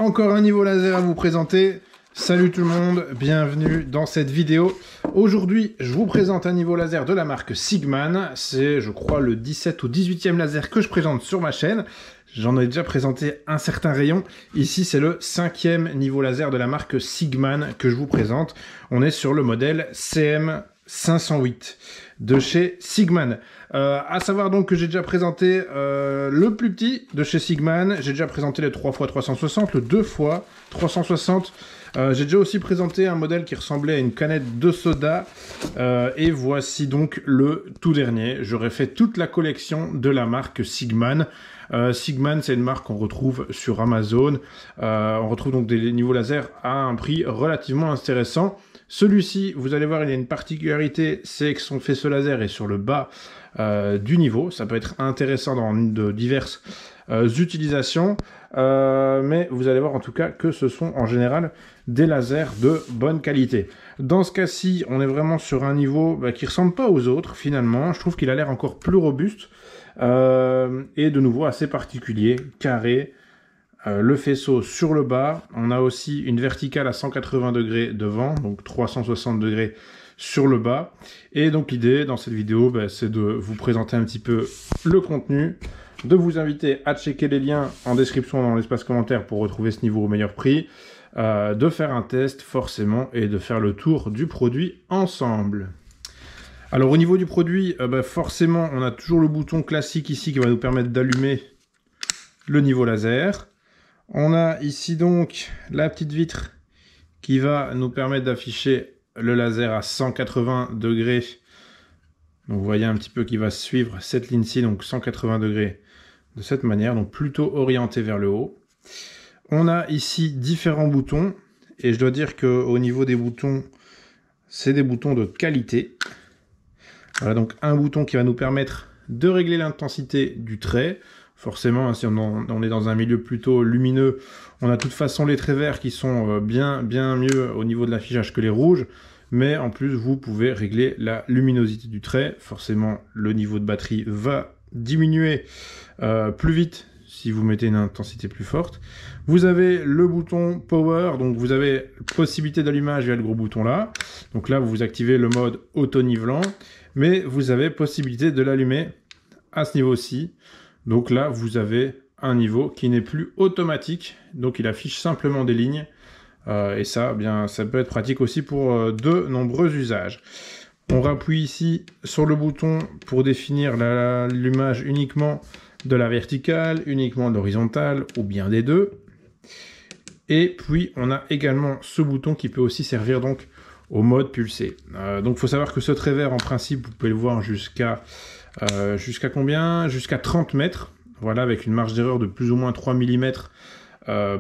encore un niveau laser à vous présenter. Salut tout le monde, bienvenue dans cette vidéo. Aujourd'hui, je vous présente un niveau laser de la marque Sigman. C'est, je crois, le 17 ou 18e laser que je présente sur ma chaîne. J'en ai déjà présenté un certain rayon. Ici, c'est le 5e niveau laser de la marque Sigman que je vous présente. On est sur le modèle CM508 de chez Sigman. À savoir donc que j'ai déjà présenté le plus petit de chez Sigman. J'ai déjà présenté le 3x360, le 2x360. J'ai déjà aussi présenté un modèle qui ressemblait à une canette de soda. Et voici donc le tout dernier. J'aurais fait toute la collection de la marque Sigman. Sigman, c'est une marque qu'on retrouve sur Amazon. On retrouve donc des niveaux laser à un prix relativement intéressant. Celui-ci, vous allez voir, il y a une particularité, c'est que son faisceau laser est sur le bas du niveau. Ça peut être intéressant dans de diverses utilisations, mais vous allez voir en tout cas que ce sont en général des lasers de bonne qualité. Dans ce cas-ci, on est vraiment sur un niveau qui ressemble pas aux autres finalement. Je trouve qu'il a l'air encore plus robuste et de nouveau assez particulier, carré. Le faisceau sur le bas, on a aussi une verticale à 180 degrés devant, donc 360 degrés sur le bas. Et donc l'idée dans cette vidéo, c'est de vous présenter un petit peu le contenu, de vous inviter à checker les liens en description dans l'espace commentaire pour retrouver ce niveau au meilleur prix, de faire un test forcément et de faire le tour du produit ensemble. Alors au niveau du produit, forcément on a toujours le bouton classique ici qui va nous permettre d'allumer le niveau laser. On a ici donc la petite vitre qui va nous permettre d'afficher le laser à 180 degrés. Donc vous voyez un petit peu qu'il va suivre cette ligne-ci, donc 180 degrés de cette manière, donc plutôt orienté vers le haut. On a ici différents boutons, et je dois dire qu'au niveau des boutons, c'est des boutons de qualité. Voilà donc un bouton qui va nous permettre de régler l'intensité du trait. Forcément, si on est dans un milieu plutôt lumineux, on a de toute façon les traits verts qui sont bien mieux au niveau de l'affichage que les rouges. Mais en plus, vous pouvez régler la luminosité du trait. Forcément, le niveau de batterie va diminuer plus vite si vous mettez une intensité plus forte. Vous avez le bouton Power, donc vous avez possibilité d'allumage via le gros bouton là. Donc là, vous activez le mode auto-nivelant, mais vous avez possibilité de l'allumer à ce niveau-ci. Donc là, vous avez un niveau qui n'est plus automatique, donc il affiche simplement des lignes. Et ça, ça peut être pratique aussi pour de nombreux usages. On rappuie ici sur le bouton pour définir l'allumage uniquement de la verticale, uniquement de l'horizontale, ou bien des deux. Et puis, on a également ce bouton qui peut aussi servir donc au mode pulsé. Donc, il faut savoir que ce trait vert, en principe, vous pouvez le voir jusqu'à combien? Jusqu'à 30 mètres. Voilà, avec une marge d'erreur de plus ou moins 3 mm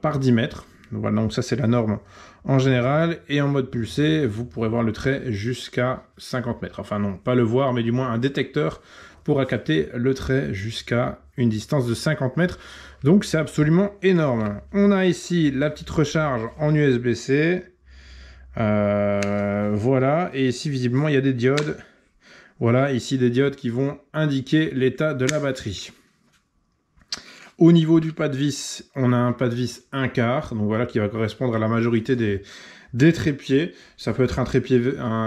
par 10 mètres. Voilà, donc ça c'est la norme en général. Et en mode pulsé, vous pourrez voir le trait jusqu'à 50 mètres. Enfin non, pas le voir, mais du moins un détecteur pourra capter le trait jusqu'à une distance de 50 mètres. Donc c'est absolument énorme. On a ici la petite recharge en USB-C. Voilà, et ici visiblement il y a des diodes. Voilà, ici des diodes qui vont indiquer l'état de la batterie. Au niveau du pas de vis, on a un pas de vis 1/4, donc voilà, qui va correspondre à la majorité des trépieds. Ça peut être un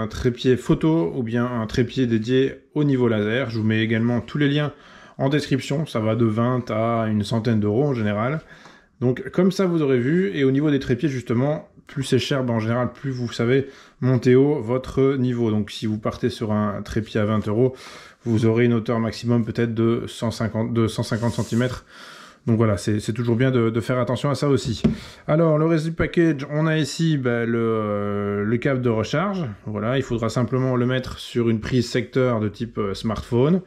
trépied photo ou bien un trépied dédié au niveau laser. Je vous mets également tous les liens en description. Ça va de 20 à une centaine d'euros en général. Donc comme ça, vous aurez vu. Et au niveau des trépieds, justement, plus c'est cher, en général, plus vous savez monter haut votre niveau. Donc si vous partez sur un trépied à 20 euros, vous aurez une hauteur maximum peut-être de 150 cm. Donc voilà, c'est toujours bien de faire attention à ça aussi. Alors, le reste du package, on a ici le câble de recharge. Voilà, il faudra simplement le mettre sur une prise secteur de type smartphone.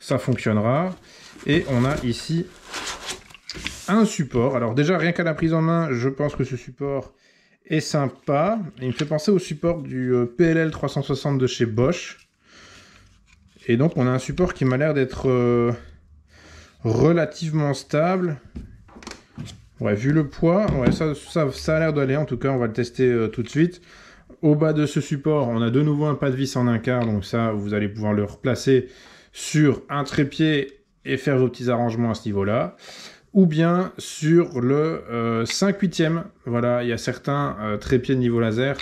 Ça fonctionnera. Et on a ici un support. Alors déjà, rien qu'à la prise en main, je pense que ce support est sympa. Il me fait penser au support du PLL 360 de chez Bosch. Et donc, on a un support qui m'a l'air d'être relativement stable. Ouais, vu le poids, ouais, ça a l'air d'aller. En tout cas, on va le tester tout de suite. Au bas de ce support, on a de nouveau un pas de vis en 1/4. Donc ça, vous allez pouvoir le replacer sur un trépied et faire vos petits arrangements à ce niveau-là. ou bien sur le 5/8e. Voilà, il y a certains trépieds de niveau laser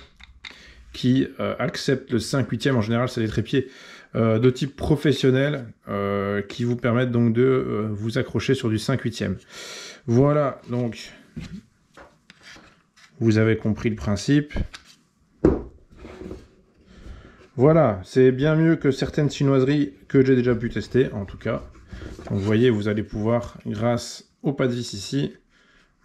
qui acceptent le 5/8e. En général, c'est des trépieds de type professionnel qui vous permettent donc de vous accrocher sur du 5/8e. Voilà, donc vous avez compris le principe. Voilà, c'est bien mieux que certaines chinoiseries que j'ai déjà pu tester, en tout cas. Donc vous voyez, vous allez pouvoir, grâce au pas de vis ici,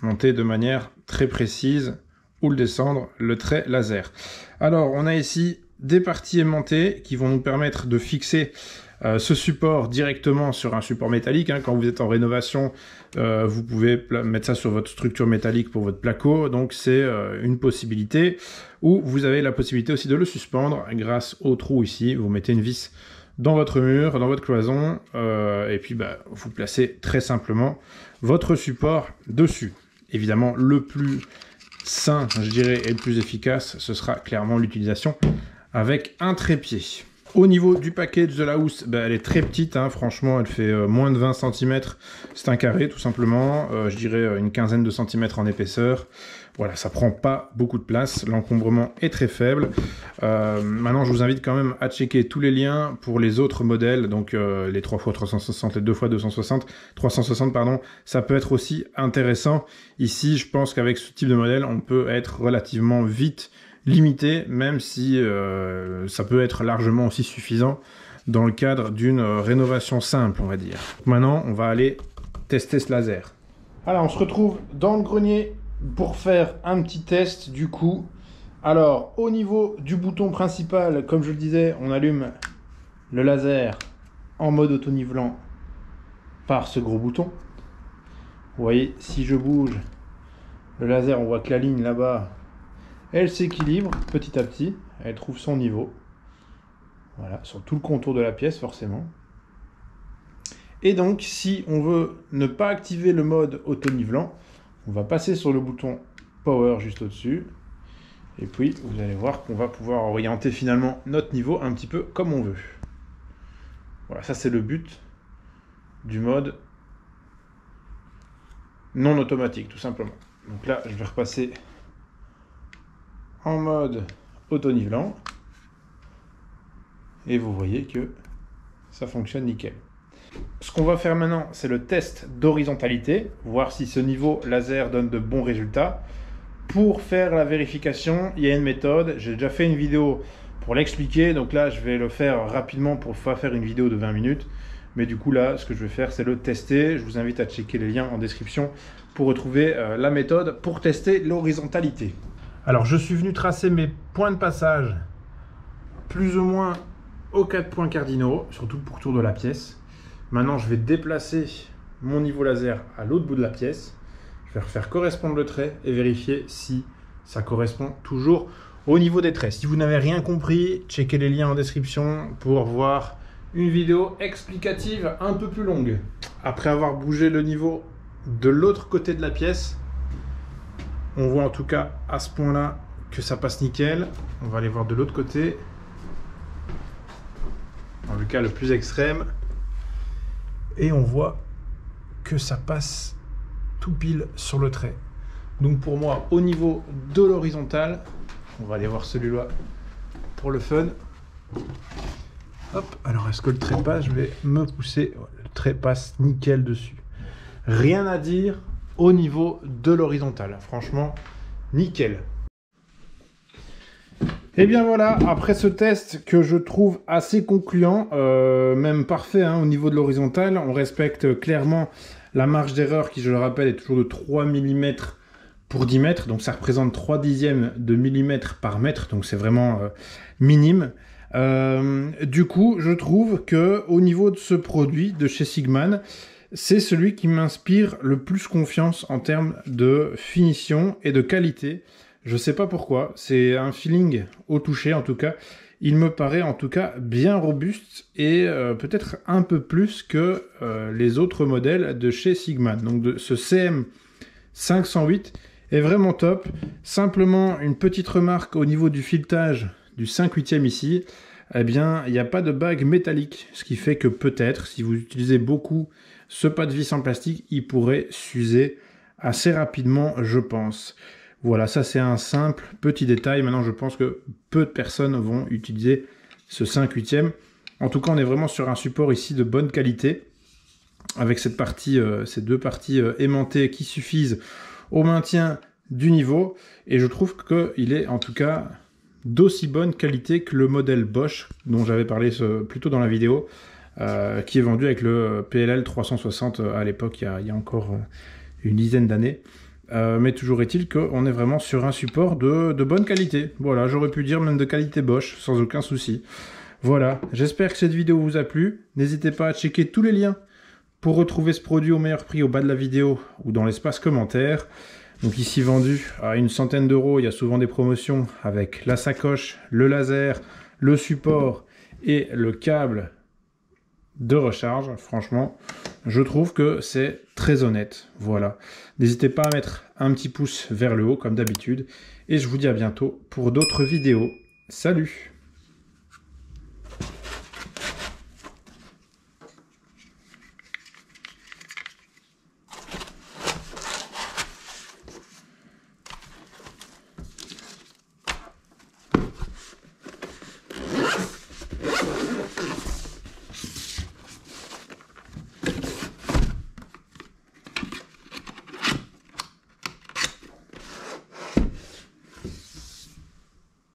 monter de manière très précise ou le descendre le trait laser. Alors, on a ici des parties aimantées qui vont nous permettre de fixer ce support directement sur un support métallique. Quand vous êtes en rénovation, vous pouvez mettre ça sur votre structure métallique pour votre placo. Donc c'est une possibilité. Ou vous avez la possibilité aussi de le suspendre grâce au trou ici. Vous mettez une vis dans votre mur, dans votre cloison, et puis vous placez très simplement votre support dessus. Évidemment, le plus sain, je dirais, et le plus efficace, ce sera clairement l'utilisation avec un trépied. Au niveau du package de la housse, elle est très petite, franchement, elle fait moins de 20 cm. C'est un carré, tout simplement. Je dirais une quinzaine de centimètres en épaisseur. Voilà, ça prend pas beaucoup de place. L'encombrement est très faible. Maintenant, je vous invite quand même à checker tous les liens pour les autres modèles. Donc, les 3x360, les 2x260, 360, pardon. Ça peut être aussi intéressant. Ici, je pense qu'avec ce type de modèle, on peut être relativement vite limité, même si ça peut être largement aussi suffisant dans le cadre d'une rénovation simple, on va dire. Maintenant, on va aller tester ce laser. Alors, on se retrouve dans le grenier pour faire un petit test du coup. Alors, au niveau du bouton principal, comme je le disais, on allume le laser en mode auto-nivelant par ce gros bouton. Vous voyez, si je bouge le laser, on voit que la ligne là-bas, elle s'équilibre petit à petit, elle trouve son niveau. Voilà, sur tout le contour de la pièce forcément. Et donc, si on veut ne pas activer le mode auto-nivelant, on va passer sur le bouton Power juste au-dessus. Et puis, vous allez voir qu'on va pouvoir orienter finalement notre niveau un petit peu comme on veut. Voilà, ça c'est le but du mode non automatique, tout simplement. Donc là, je vais repasser en mode auto-nivelant et vous voyez que ça fonctionne nickel. Ce qu'on va faire maintenant, c'est le test d'horizontalité, voir si ce niveau laser donne de bons résultats. Pour faire la vérification, il y a une méthode, j'ai déjà fait une vidéo pour l'expliquer, donc là je vais le faire rapidement pour pas faire une vidéo de 20 minutes. Mais du coup là, ce que je vais faire, c'est le tester. Je vous invite à checker les liens en description pour retrouver la méthode pour tester l'horizontalité. Alors, je suis venu tracer mes points de passage plus ou moins aux 4 points cardinaux sur tout le pourtour de la pièce. Maintenant, je vais déplacer mon niveau laser à l'autre bout de la pièce. Je vais refaire correspondre le trait et vérifier si ça correspond toujours au niveau des traits. Si vous n'avez rien compris, checkez les liens en description pour voir une vidéo explicative un peu plus longue. Après avoir bougé le niveau de l'autre côté de la pièce, on voit en tout cas à ce point-là que ça passe nickel. On va aller voir de l'autre côté. Dans le cas le plus extrême. Et on voit que ça passe tout pile sur le trait. Donc pour moi, au niveau de l'horizontale, on va aller voir celui-là pour le fun. Hop, alors est-ce que le trait passe? Je vais me pousser. Le trait passe nickel dessus. Rien à dire au niveau de l'horizontale. Franchement, nickel. Et bien voilà, après ce test que je trouve assez concluant, même parfait au niveau de l'horizontale, on respecte clairement la marge d'erreur qui, je le rappelle, est toujours de 3 mm pour 10 mètres. Donc ça représente 3 dixièmes de millimètre par mètre, donc c'est vraiment minime. Du coup, je trouve que au niveau de ce produit de chez Sigman, c'est celui qui m'inspire le plus confiance en termes de finition et de qualité. Je sais pas pourquoi, c'est un feeling au toucher en tout cas. Il me paraît en tout cas bien robuste et peut-être un peu plus que les autres modèles de chez Sigman. Donc ce CM508 est vraiment top. Simplement une petite remarque au niveau du filetage du 5/8e ici. Eh bien, il n'y a pas de bague métallique, ce qui fait que peut-être, si vous utilisez beaucoup ce pas de vis en plastique, il pourrait s'user assez rapidement, je pense. Voilà, ça c'est un simple petit détail. Maintenant, je pense que peu de personnes vont utiliser ce 5/8. En tout cas, on est vraiment sur un support ici de bonne qualité, avec cette partie, ces deux parties aimantées qui suffisent au maintien du niveau. Et je trouve qu'il est en tout cas d'aussi bonne qualité que le modèle Bosch, dont j'avais parlé plus tôt dans la vidéo, qui est vendu avec le PLL 360 à l'époque, il y a encore une dizaine d'années. Mais toujours est-il qu'on est vraiment sur un support de bonne qualité. Voilà, j'aurais pu dire même de qualité Bosch, sans aucun souci. Voilà, j'espère que cette vidéo vous a plu. N'hésitez pas à checker tous les liens pour retrouver ce produit au meilleur prix au bas de la vidéo ou dans l'espace commentaire. Donc ici vendu à une centaine d'euros, il y a souvent des promotions avec la sacoche, le laser, le support et le câble de recharge. Franchement, je trouve que c'est très honnête. Voilà. N'hésitez pas à mettre un petit pouce vers le haut comme d'habitude. Et je vous dis à bientôt pour d'autres vidéos. Salut!